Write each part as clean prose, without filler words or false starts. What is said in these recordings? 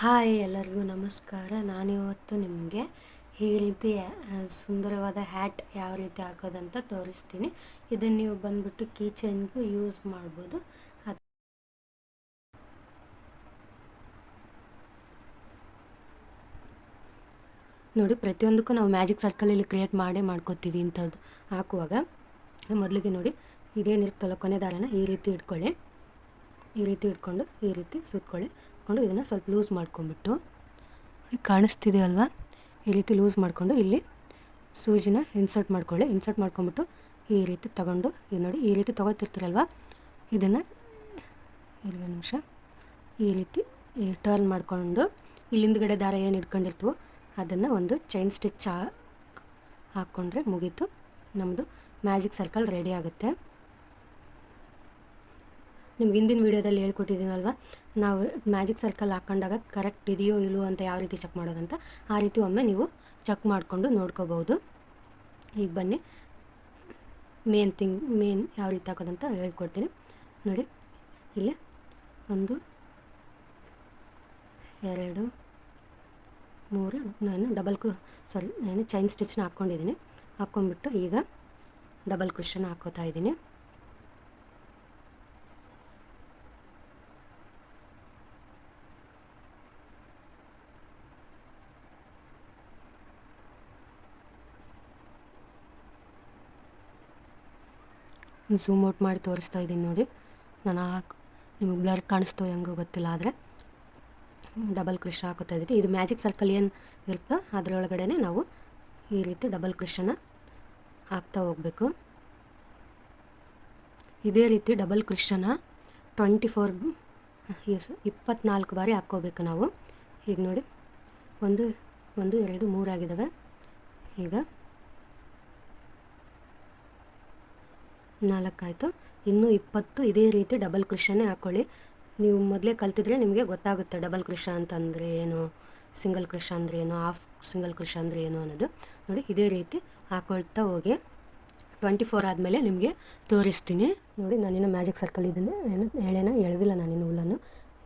Hi ಎಲ್ಲರಿಗೂ ನಮಸ್ಕಾರ. ನಾನಿವತ್ತು ನಿಮಗೆ ಈ ರೀತಿ ಸುಂದರವಾದ ಹ್ಯಾಟ್ ಯಾವ ರೀತಿ ಹಾಕೋದಂತ ತೋರಿಸ್ತೀನಿ. ಇದನ್ನು ನೀವು ಬಂದ್ಬಿಟ್ಟು ಕೀ ಚೈನ್ಗೂ ಯೂಸ್ ಮಾಡ್ಬೋದು. ನೋಡಿ, ಪ್ರತಿಯೊಂದಕ್ಕೂ ನಾವು ಮ್ಯಾಜಿಕ್ ಸರ್ಕಲಲ್ಲಿ ಕ್ರಿಯೇಟ್ ಮಾಡ್ಕೋತೀವಿ. ಇಂಥದ್ದು ಹಾಕುವಾಗ ಮೊದಲಿಗೆ ನೋಡಿ, ಇದೇನಿರ್ತಲ್ಲ ಕೊನೆ ದಾರನ ಈ ರೀತಿ ಇಟ್ಕೊಳ್ಳಿ. ಈ ರೀತಿ ಇಟ್ಕೊಂಡು ಈ ರೀತಿ ಸುತ್ಕೊಳ್ಳಿ. ಇದನ್ನು ಸ್ವಲ್ಪ ಲೂಸ್ ಮಾಡ್ಕೊಂಡ್ಬಿಟ್ಟು, ಕಾಣಿಸ್ತಿದೆ ಅಲ್ವಾ, ಈ ರೀತಿ ಲೂಸ್ ಮಾಡಿಕೊಂಡು ಇಲ್ಲಿ ಸೂಜಿನ ಇನ್ಸರ್ಟ್ ಮಾಡ್ಕೊಳ್ಳಿ. ಇನ್ಸರ್ಟ್ ಮಾಡ್ಕೊಂಬಿಟ್ಟು ಈ ರೀತಿ ತಗೊಂಡು, ಇದು ನೋಡಿ ಈ ರೀತಿ ತೊಗೊತಿರ್ತೀರಲ್ವ, ಇದನ್ನು ಒಂದು ನಿಮಿಷ ಈ ರೀತಿ ಟರ್ನ್ ಮಾಡಿಕೊಂಡು ಇಲ್ಲಿಂದಗಡೆ ದಾರ ಏನು ಇಟ್ಕೊಂಡಿರ್ತೀವೋ ಅದನ್ನು ಒಂದು ಚೈನ್ ಸ್ಟಿಚ್ ಹಾಕ್ಕೊಂಡ್ರೆ ಮುಗೀತು, ನಮ್ಮದು ಮ್ಯಾಜಿಕ್ ಸರ್ಕಲ್ ರೆಡಿ ಆಗುತ್ತೆ. ನಿಮ್ಗೆ ಹಿಂದಿನ ವೀಡಿಯೋದಲ್ಲಿ ಹೇಳ್ಕೊಟ್ಟಿದ್ದೀನಲ್ವ, ನಾವು ಮ್ಯಾಜಿಕ್ ಸರ್ಕಲ್ ಹಾಕ್ಕೊಂಡಾಗ ಕರೆಕ್ಟ್ ಇದೆಯೋ ಇಲ್ಲವೋ ಅಂತ ಯಾವ ರೀತಿ ಚೆಕ್ ಮಾಡೋದಂತ, ಆ ರೀತಿ ಒಮ್ಮೆ ನೀವು ಚೆಕ್ ಮಾಡಿಕೊಂಡು ನೋಡ್ಕೋಬೋದು. ಈಗ ಬನ್ನಿ, ಮೇನ್ ಯಾವ ರೀತಿ ಹಾಕೋದಂತ ಹೇಳ್ಕೊಡ್ತೀನಿ. ನೋಡಿ, ಇಲ್ಲಿ 1 2 3 ನಾನು ಚೈನ್ ಸ್ಟಿಚ್ನ ಹಾಕ್ಕೊಂಡಿದ್ದೀನಿ. ಹಾಕ್ಕೊಂಡ್ಬಿಟ್ಟು ಈಗ ಡಬಲ್ ಕ್ರೋಶೆನ ಹಾಕ್ಕೋತಾ ಇದ್ದೀನಿ. ಝೂಮ್ ಔಟ್ ಮಾಡಿ ತೋರಿಸ್ತಾ ಇದ್ದೀನಿ ನೋಡಿ. ನಾನು ನಿಮಗೆ ಬ್ಲರ್ ಕಾಣಿಸ್ತೋ ಹೆಂಗೋ ಗೊತ್ತಿಲ್ಲ, ಆದರೆ ಡಬಲ್ ಕ್ರೋಶೆ ಹಾಕೋತಾ ಇದ್ದೀನಿ. ಇದು ಮ್ಯಾಜಿಕ್ ಸರ್ಕಲ್ ಏನು ಇರುತ್ತೋ ಅದರೊಳಗಡೆ ನಾವು ಈ ರೀತಿ ಡಬಲ್ ಕ್ರೋಶೆನ ಹಾಕ್ತಾ ಹೋಗಬೇಕು. ಇದೇ ರೀತಿ ಡಬಲ್ ಕ್ರೋಶೆನ 24 ಬಾರಿ ಹಾಕ್ಕೋಬೇಕು ನಾವು. ಈಗ ನೋಡಿ, 1 2 3 ಆಗಿದ್ದಾವೆ. ಈಗ 4 ಆಯಿತು. ಇನ್ನೂ 20 ಇದೇ ರೀತಿ ಡಬಲ್ ಕ್ರೋಶೆನೇ ಹಾಕ್ಕೊಳ್ಳಿ. ನೀವು ಮೊದಲೇ ಕಲ್ತಿದ್ರೆ ನಿಮಗೆ ಗೊತ್ತಾಗುತ್ತೆ ಡಬಲ್ ಕ್ರೋಶೆ ಅಂತಂದರೆ ಏನು, ಸಿಂಗಲ್ ಕ್ರೋಶೆ ಅಂದರೆ ಏನು, ಹಾಫ್ ಸಿಂಗಲ್ ಕ್ರೋಶೆ ಅಂದರೆ ಏನು ಅನ್ನೋದು. ನೋಡಿ, ಇದೇ ರೀತಿ ಹಾಕ್ಕೊಳ್ತಾ ಹೋಗಿ 24 ಆದಮೇಲೆ ನಿಮಗೆ ತೋರಿಸ್ತೀನಿ. ನೋಡಿ, ನಾನಿನ್ನು ಮ್ಯಾಜಿಕ್ ಸರ್ಕಲ್ ಇದನ್ನು ಎಳೆದಿಲ್ಲ, ನಾನಿನ್ನು ಹುಲ್ಲನ್ನು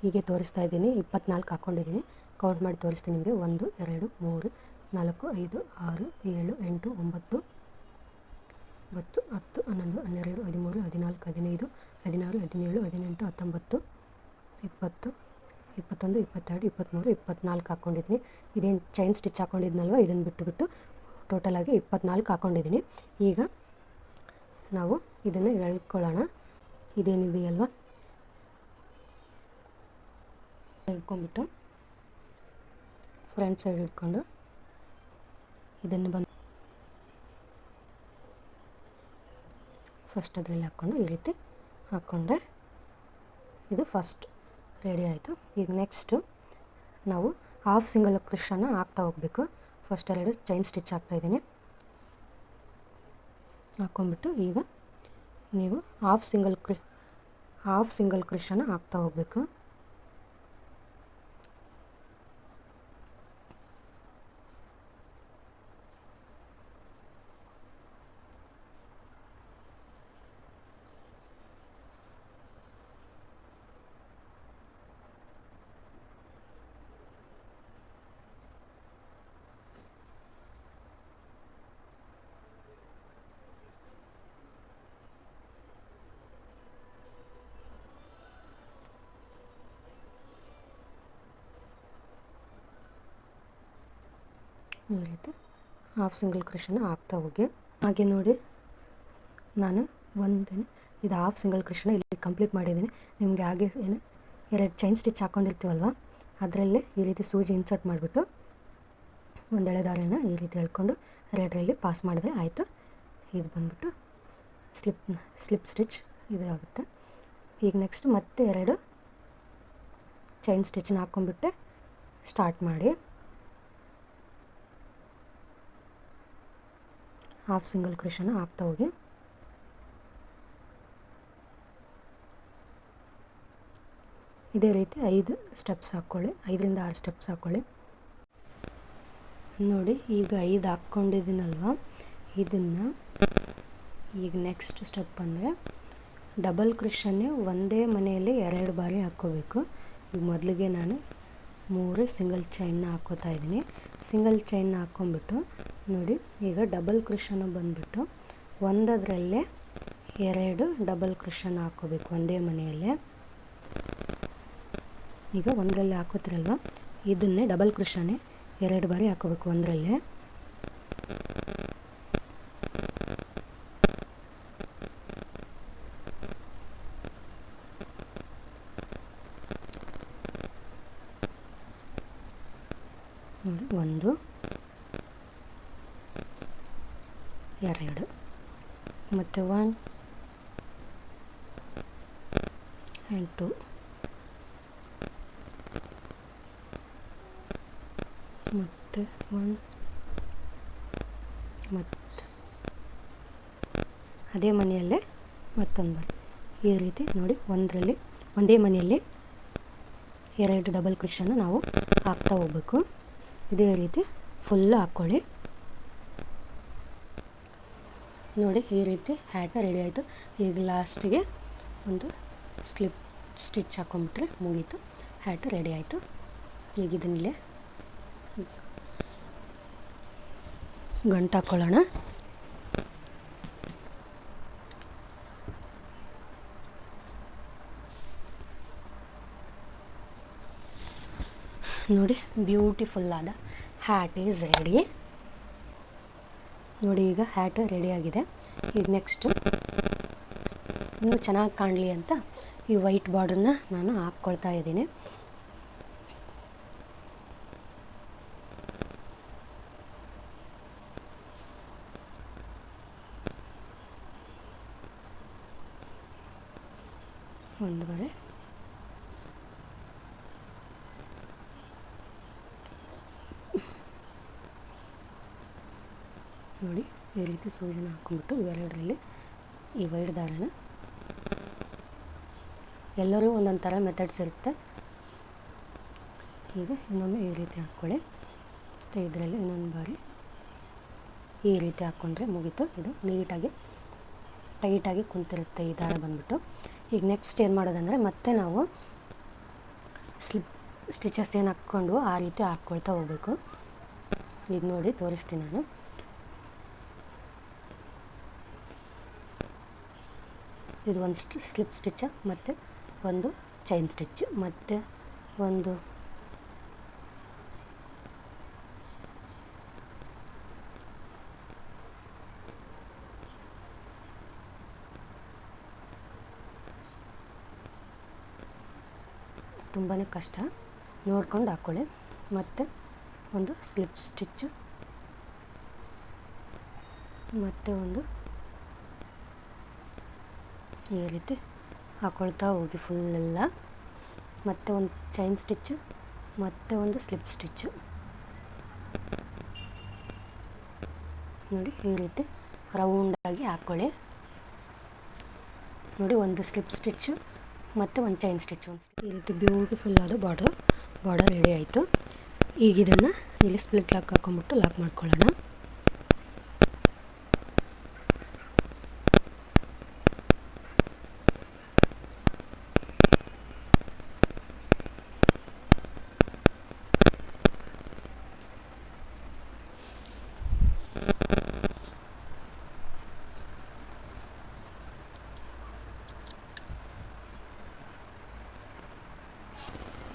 ಹೀಗೆ ತೋರಿಸ್ತಾ ಇದ್ದೀನಿ. 24 ಹಾಕ್ಕೊಂಡಿದ್ದೀನಿ. ಕೌಂಟ್ ಮಾಡಿ ತೋರಿಸ್ತೀನಿ ನಿಮಗೆ. 1 2 3 4 5 6 7 8 9 10 11 12 13 14 15 16 17 18 19 20 21 22 23 24 ಹಾಕ್ಕೊಂಡಿದ್ದೀನಿ. ಇದೇನು ಚೈನ್ ಸ್ಟಿಚ್ ಹಾಕ್ಕೊಂಡಿದ್ನಲ್ವ, ಇದನ್ನು ಬಿಟ್ಟು ಟೋಟಲಾಗಿ 24 ಹಾಕ್ಕೊಂಡಿದ್ದೀನಿ. ಈಗ ನಾವು ಇದನ್ನು ಎಳ್ಕೊಳ್ಳೋಣ. ಇದೇನಿದೆಯಲ್ವ, ಎಳ್ಕೊಂಡ್ಬಿಟ್ಟು ಫ್ರಂಟ್ ಸೈಡ್ ಇಟ್ಕೊಂಡು ಇದನ್ನು ಫಸ್ಟ್ ಅದರಲ್ಲಿ ಹಾಕ್ಕೊಂಡು ಈ ರೀತಿ ಹಾಕ್ಕೊಂಡ್ರೆ ಇದು ಫಸ್ಟ್ ರೆಡಿ ಆಯಿತು. ಈಗ ನೆಕ್ಸ್ಟು ನಾವು ಹಾಫ್ ಸಿಂಗಲ್ ಕ್ರೋಶೆನ ಹಾಕ್ತಾ ಹೋಗಬೇಕು. ಫಸ್ಟ್ 2 ಚೈನ್ ಸ್ಟಿಚ್ ಹಾಕ್ತಾಯಿದ್ದೀನಿ. ಹಾಕ್ಕೊಂಡ್ಬಿಟ್ಟು ಈಗ ನೀವು ಹಾಫ್ ಸಿಂಗಲ್ ಕ್ರೋಶೆನ ಹಾಕ್ತಾ ಹೋಗಬೇಕು. ಈ ರೀತಿ ಹಾಫ್ ಸಿಂಗಲ್ ಕ್ರೋಶೆನ ಹಾಕ್ತಾ ಹೋಗಿ. ಹಾಗೆ ನೋಡಿ, ನಾನು ಇದು ಹಾಫ್ ಸಿಂಗಲ್ ಕ್ರೋಶೆನ ಇಲ್ಲಿ ಕಂಪ್ಲೀಟ್ ಮಾಡಿದ್ದೀನಿ. ನಿಮಗೆ ಹಾಗೆ 2 ಚೈನ್ ಸ್ಟಿಚ್ ಹಾಕ್ಕೊಂಡಿರ್ತೀವಲ್ವ, ಅದರಲ್ಲೇ ಈ ರೀತಿ ಸೂಜಿ ಇನ್ಸರ್ಟ್ ಮಾಡಿಬಿಟ್ಟು ಒಂದು ಎಳೆ ದಾರನ ಈ ರೀತಿ ಎಳ್ಕೊಂಡು 2ರಲ್ಲಿ ಪಾಸ್ ಮಾಡಿದ್ರೆ ಆಯಿತು. ಇದು ಬಂದ್ಬಿಟ್ಟು ಸ್ಲಿಪ್ ಸ್ಟಿಚ್ ಇದು ಆಗುತ್ತೆ. ಈಗ ನೆಕ್ಸ್ಟ್ ಮತ್ತೆ 2 ಚೈನ್ ಸ್ಟಿಚ್ನ ಹಾಕ್ಕೊಂಡ್ಬಿಟ್ಟೆ ಸ್ಟಾರ್ಟ್ ಮಾಡಿ. ಹಾಫ್ ಸಿಂಗಲ್ ಕ್ರೋಶೆನ ಹಾಕ್ತಾ ಹೋಗಿ. ಇದೇ ರೀತಿ 5 ಸ್ಟೆಪ್ಸ್ ಹಾಕ್ಕೊಳ್ಳಿ, 5ರಿಂದ 6 ಸ್ಟೆಪ್ಸ್ ಹಾಕ್ಕೊಳ್ಳಿ. ನೋಡಿ, ಈಗ 5 ಹಾಕ್ಕೊಂಡಿದ್ದೀನಲ್ವ, ಇದನ್ನು ಈಗ ನೆಕ್ಸ್ಟ್ ಸ್ಟೆಪ್ ಅಂದರೆ ಡಬಲ್ ಕ್ರೋಶೆನೇ ಒಂದೇ ಮನೆಯಲ್ಲಿ 2 ಬಾರಿ ಹಾಕ್ಕೋಬೇಕು. ಈಗ ಮೊದಲಿಗೆ ನಾನು 3 ಸಿಂಗಲ್ ಚೈನ್ನ ಹಾಕ್ಕೋತಾ ಇದ್ದೀನಿ. ಸಿಂಗಲ್ ಚೈನ್ನ ಹಾಕ್ಕೊಂಬಿಟ್ಟು ನೋಡಿ, ಈಗ ಡಬಲ್ ಕ್ರೋಶನು ಬಂದುಬಿಟ್ಟು ಒಂದರಲ್ಲೇ 2 ಡಬಲ್ ಕ್ರೋಶನ ಹಾಕ್ಕೋಬೇಕು ಒಂದೇ ಮನೆಯಲ್ಲೇ. ಈಗ ಒಂದರಲ್ಲೇ ಹಾಕೋತಿರಲ್ವ, ಇದನ್ನೇ ಡಬಲ್ ಕ್ರೋಶನೇ 2 ಬಾರಿ ಹಾಕೋಬೇಕು ಒಂದರಲ್ಲೇ. ನೋಡಿ, 1 2 ಮತ್ತು 1 and 2 ಮತ್ತು 1 ಮತ್ತು ಅದೇ ಮನೆಯಲ್ಲೇ ಮತ್ತೊಂದು ಬಾರಿ ಈ ರೀತಿ ನೋಡಿ, ಒಂದರಲ್ಲಿ ಒಂದೇ ಮನೆಯಲ್ಲಿ 2 ಡಬಲ್ ಕ್ರೋಶನ ನಾವು ಹಾಕ್ತಾ ಹೋಗ್ಬೇಕು. ಇದೇ ರೀತಿ ಫುಲ್ ಹಾಕ್ಕೊಳ್ಳಿ. ನೋಡಿ, ಈ ರೀತಿ ಹ್ಯಾಟ್ ರೆಡಿ ಆಯಿತು. ಈಗ ಲಾಸ್ಟಿಗೆ ಒಂದು ಸ್ಲಿಪ್ ಸ್ಟಿಚ್ ಹಾಕ್ಕೊಂಬಿಟ್ರೆ ಮುಗೀತು, ಹ್ಯಾಟ್ ರೆಡಿ ಆಯಿತು. ಈಗ ಇದನ್ನಲ್ಲೇ ಗಂಟು ಹಾಕ್ಕೊಳ್ಳೋಣ. ನೋಡಿ, ಬ್ಯೂಟಿಫುಲ್ ಆದ ಹ್ಯಾಟ್ ಈಸ್ ರೆಡಿ. ನೋಡಿ, ಈಗ ಹ್ಯಾಟ್ ರೆಡಿಯಾಗಿದೆ. ಈಗ ನೆಕ್ಸ್ಟು ಇನ್ನೂ ಚೆನ್ನಾಗಿ ಕಾಣಲಿ ಅಂತ ಈ ವೈಟ್ ಬಾರ್ಡರ್ನ ನಾನು ಹಾಕ್ಕೊಳ್ತಾ ಇದ್ದೀನಿ. ಒಂದು ಬಾರಿ ನೋಡಿ, ಈ ರೀತಿ ಸೂಜಿನ ಹಾಕ್ಕೊಂಬಿಟ್ಟು ಇವೆರಡರಲ್ಲಿ ಈ ವೈಟ್ ದಾರನ, ಎಲ್ಲರೂ ಒಂದೊಂದು ಥರ ಮೆಥಡ್ಸ್ ಇರುತ್ತೆ. ಈಗ ಇನ್ನೊಮ್ಮೆ ಈ ರೀತಿ ಹಾಕ್ಕೊಳ್ಳಿ ಮತ್ತು ಇದರಲ್ಲಿ ಇನ್ನೊಂದು ಬಾರಿ ಈ ರೀತಿ ಹಾಕ್ಕೊಂಡ್ರೆ ಮುಗೀತು. ಇದು ನೀಟಾಗಿ ಟೈಟಾಗಿ ಕುಂತಿರುತ್ತೆ ಈ ದಾರ ಬಂದ್ಬಿಟ್ಟು. ಈಗ ನೆಕ್ಸ್ಟ್ ಏನು ಮಾಡೋದಂದರೆ, ಮತ್ತೆ ನಾವು ಸ್ಲಿಪ್ ಸ್ಟಿಚಸ್ ಏನು ಹಾಕ್ಕೊಂಡು ಆ ರೀತಿ ಹಾಕ್ಕೊಳ್ತಾ ಹೋಗಬೇಕು. ಈಗ ನೋಡಿ ತೋರಿಸ್ತೀನಿ ನಾನು. ಇದು ಒಂದು ಸ್ಲಿಪ್ ಸ್ಟಿಚ್ ಮತ್ತು ಒಂದು ಚೈನ್ ಸ್ಟಿಚ್ ಮತ್ತು ಒಂದು ತುಂಬಾ ಕಷ್ಟ, ನೋಡ್ಕೊಂಡು ಹಾಕ್ಕೊಳ್ಳಿ. ಮತ್ತು ಒಂದು ಸ್ಲಿಪ್ ಸ್ಟಿಚ್ ಮತ್ತು ಒಂದು ಈ ರೀತಿ ಹಾಕ್ಕೊಳ್ತಾ ಹೋಗಿ ಫುಲ್ಲೆಲ್ಲ. ಮತ್ತು ಒಂದು ಚೈನ್ ಸ್ಟಿಚ್ ಮತ್ತು ಒಂದು ಸ್ಲಿಪ್ ಸ್ಟಿಚ್. ನೋಡಿ, ಈ ರೀತಿ ರೌಂಡಾಗಿ ಹಾಕ್ಕೊಳ್ಳಿ. ನೋಡಿ, ಒಂದು ಸ್ಲಿಪ್ ಸ್ಟಿಚ್ಚು ಮತ್ತು ಒಂದು ಚೈನ್ ಸ್ಟಿಚ್, ಈ ರೀತಿ ಬ್ಯೂಟಿಫುಲ್ ಆದ ಬಾರ್ಡರ್ ರೆಡಿ ಆಯಿತು. ಈಗ ಇದನ್ನು ಇಲ್ಲಿ ಸ್ಪ್ಲಿಟ್ ಲಾಕ್ ಹಾಕ್ಕೊಂಬಿಟ್ಟು ಲಾಕ್ ಮಾಡ್ಕೊಳ್ಳೋಣ.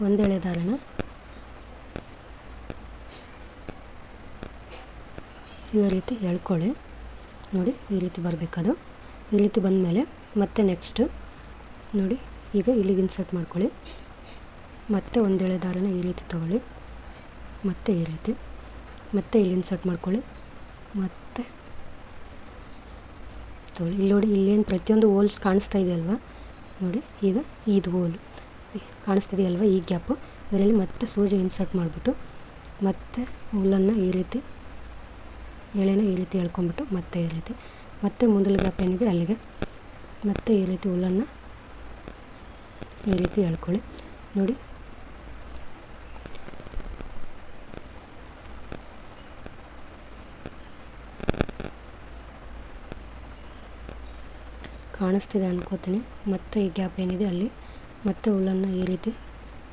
ಒಂದು ಎಳೆ ದಾರನ ಈ ರೀತಿ ಎಳ್ಕೊಳ್ಳಿ. ನೋಡಿ, ಈ ರೀತಿ ಬರಬೇಕದು. ಈ ರೀತಿ ಬಂದಮೇಲೆ ಮತ್ತೆ ನೆಕ್ಸ್ಟ್ ನೋಡಿ, ಈಗ ಇಲ್ಲಿಗೆ ಇನ್ಸರ್ಟ್ ಮಾಡ್ಕೊಳ್ಳಿ. ಮತ್ತೆ ಒಂದು ಎಳೆ ದಾರನ ಈ ರೀತಿ ತೊಗೊಳ್ಳಿ, ಮತ್ತೆ ಈ ರೀತಿ, ಮತ್ತೆ ಇಲ್ಲಿ ಇನ್ಸರ್ಟ್ ಮಾಡ್ಕೊಳ್ಳಿ, ಮತ್ತೆ ತೊಗೊಳ್ಳಿ. ಇಲ್ಲಿ ನೋಡಿ, ಇಲ್ಲೇನು ಪ್ರತಿಯೊಂದು ಹೋಲ್ಸ್ ಕಾಣಿಸ್ತಾ ಇದೆಯಲ್ವ, ನೋಡಿ ಈಗ ಇದು ಹೋಲ್ ಕಾಣಿಸ್ತಿದೆಯಲ್ವ, ಈ ಗ್ಯಾಪು, ಇದರಲ್ಲಿ ಮತ್ತೆ ಸೂಜಿ ಇನ್ಸರ್ಟ್ ಮಾಡಿಬಿಟ್ಟು ಮತ್ತೆ ಹುಲ್ಲನ್ನು ಈ ರೀತಿ ಎಳೆನ ಈ ರೀತಿ ಎಳ್ಕೊಂಬಿಟ್ಟು ಮತ್ತೆ ಈ ರೀತಿ, ಮತ್ತೆ ಮುಂದಲ ಗ್ಯಾಪ್ ಏನಿದೆ ಅಲ್ಲಿಗೆ ಮತ್ತೆ ಈ ರೀತಿ ಹುಲ್ಲನ್ನು ಈ ರೀತಿ ಎಳ್ಕೊಳ್ಳಿ. ನೋಡಿ, ಕಾಣಿಸ್ತಿದೆ ಅನ್ಕೋತೀನಿ. ಮತ್ತೆ ಈ ಗ್ಯಾಪ್ ಏನಿದೆ ಅಲ್ಲಿ ಮತ್ತೆ ಹುಲ್ಲನ್ನು ಈ ರೀತಿ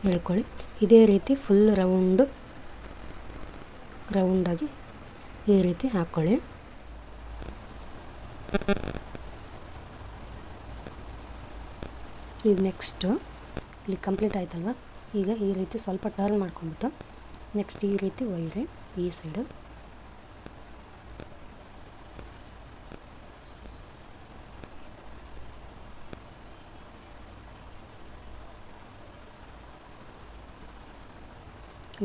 ಹೇಳ್ಕೊಳ್ಳಿ. ಇದೇ ರೀತಿ ಫುಲ್ ರೌಂಡಾಗಿ ಈ ರೀತಿ ಹಾಕ್ಕೊಳ್ಳಿ. ಈಗ ನೆಕ್ಸ್ಟು ಇಲ್ಲಿ ಕಂಪ್ಲೀಟ್ ಆಯ್ತಲ್ವ, ಈಗ ಈ ರೀತಿ ಸ್ವಲ್ಪ ಟರ್ನ್ ಮಾಡ್ಕೊಂಬಿಟ್ಟು ನೆಕ್ಸ್ಟ್ ಈ ರೀತಿ ಒಯ್ಯಿರಿ ಈ ಸೈಡು.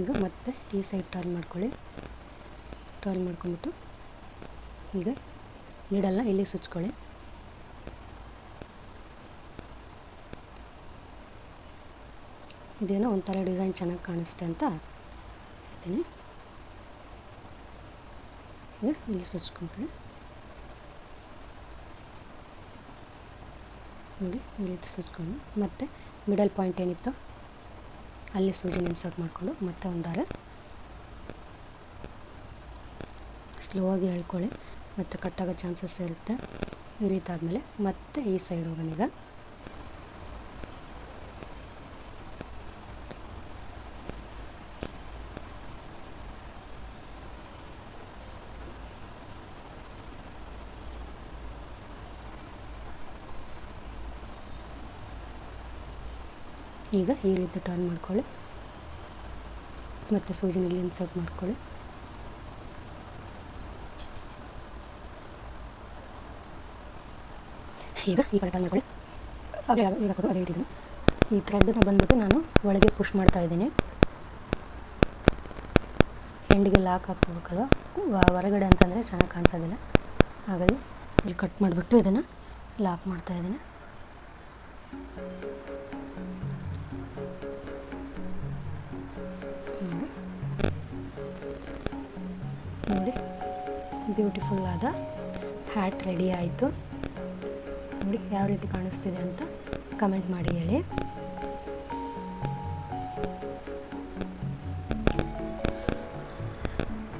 ಈಗ ಮತ್ತೆ ಈ ಸೈಡ್ ಟರ್ನ್ ಮಾಡ್ಕೊಳ್ಳಿ. ಟರ್ನ್ ಮಾಡ್ಕೊಂಬಿಟ್ಟು ಈಗ ನೀಡಲ್ಲ ಇಲ್ಲಿ ಸುಚ್ಕೊಳ್ಳಿ. ಇದೇನೋ ಒಂಥರ ಡಿಸೈನ್ ಚೆನ್ನಾಗಿ ಕಾಣಿಸುತ್ತೆ ಅಂತ ಇದ್ದೀನಿ. ಈಗ ಇಲ್ಲಿ ಸುಚ್ಕೊಂಡ್ಕೊಳ್ಳಿ. ನೋಡಿ ಈ ರೀತಿ ಸುಚ್ಕೊಂಡು ಮತ್ತೆ ಮಿಡಲ್ ಪಾಯಿಂಟ್ ಏನಿತ್ತು ಅಲ್ಲಿ ಸೂಜಿನ ಇನ್ಸರ್ಟ್ ಮಾಡಿಕೊಂಡು ಮತ್ತೆ ಒಂದು ದಾರ ಸ್ಲೋ ಆಗಿ ಹೇಳ್ಕೊಳ್ಳಿ, ಮತ್ತು ಕಟ್ಟಾಗೋ ಚಾನ್ಸಸ್ ಇರುತ್ತೆ. ಈ ರೀತಿ ಆದಮೇಲೆ ಮತ್ತೆ ಈ ಸೈಡ್ ಹೋಗೋಣ. ಈಗ ಈ ರೀತಿ ಟರ್ನ್ ಮಾಡ್ಕೊಳ್ಳಿ, ಮತ್ತು ಸೂಜಿನಲ್ಲಿ ಇನ್ಸರ್ಟ್ ಮಾಡ್ಕೊಳ್ಳಿ. ಈಗ ಈ ಕಡೆ ಟರ್ನ್ ಮಾಡ್ಕೊಳ್ಳಿ. ಈಗ ಕೊಡು ಅದೇ ರೀತಿ ಈ ಥ್ರೆಡ್ನ ಬಂದುಬಿಟ್ಟು ನಾನು ಒಳಗೆ ಪುಷ್ ಮಾಡ್ತಾ ಇದ್ದೀನಿ. ಎಂಡಿಗೆ ಲಾಕ್ ಹಾಕ್ಕೋಬೇಕಲ್ವ, ಹೊರಗಡೆ ಅಂತಂದರೆ ಚೆನ್ನಾಗಿ ಕಾಣಿಸೋದಿಲ್ಲ. ಹಾಗಾಗಿ ಇಲ್ಲಿ ಕಟ್ ಮಾಡಿಬಿಟ್ಟು ಇದನ್ನು ಲಾಕ್ ಮಾಡ್ತಾಯಿದ್ದೀನಿ. ನೋಡಿ ಬ್ಯೂಟಿಫುಲ್ ಆದ ಹ್ಯಾಟ್ ರೆಡಿ ಆಯಿತು. ನೋಡಿ ಯಾವ ರೀತಿ ಕಾಣಿಸ್ತಿದೆ ಅಂತ ಕಮೆಂಟ್ ಮಾಡಿ ಹೇಳಿ.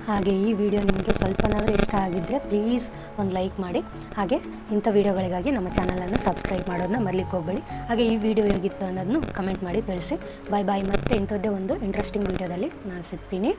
ಹಾಗೆ ಈ ವಿಡಿಯೋ ನಿಮಗೆ ಸ್ವಲ್ಪನಾದರೂ ಇಷ್ಟ ಆಗಿದ್ದರೆ ಪ್ಲೀಸ್ ಒಂದು ಲೈಕ್ ಮಾಡಿ. ಹಾಗೆ ಇಂಥ ವಿಡಿಯೋಗಳಿಗಾಗಿ ನಮ್ಮ ಚಾನಲನ್ನು ಸಬ್ಸ್ಕ್ರೈಬ್ ಮಾಡೋದನ್ನ ಮರಿಲಿಕ್ಕೆ ಹೋಗಬೇಡಿ. ಹಾಗೆ ಈ ವಿಡಿಯೋ ಹೇಗಿತ್ತು ಅನ್ನೋದನ್ನು ಕಮೆಂಟ್ ಮಾಡಿ ತಿಳಿಸಿ. ಬಾಯ್ ಬಾಯ್. ಮತ್ತೆ ಇಂಥದ್ದೇ ಒಂದು ಇಂಟ್ರೆಸ್ಟಿಂಗ್ ವಿಡಿಯೋದಲ್ಲಿ ನಾನು ಸಿಗ್ತೀನಿ.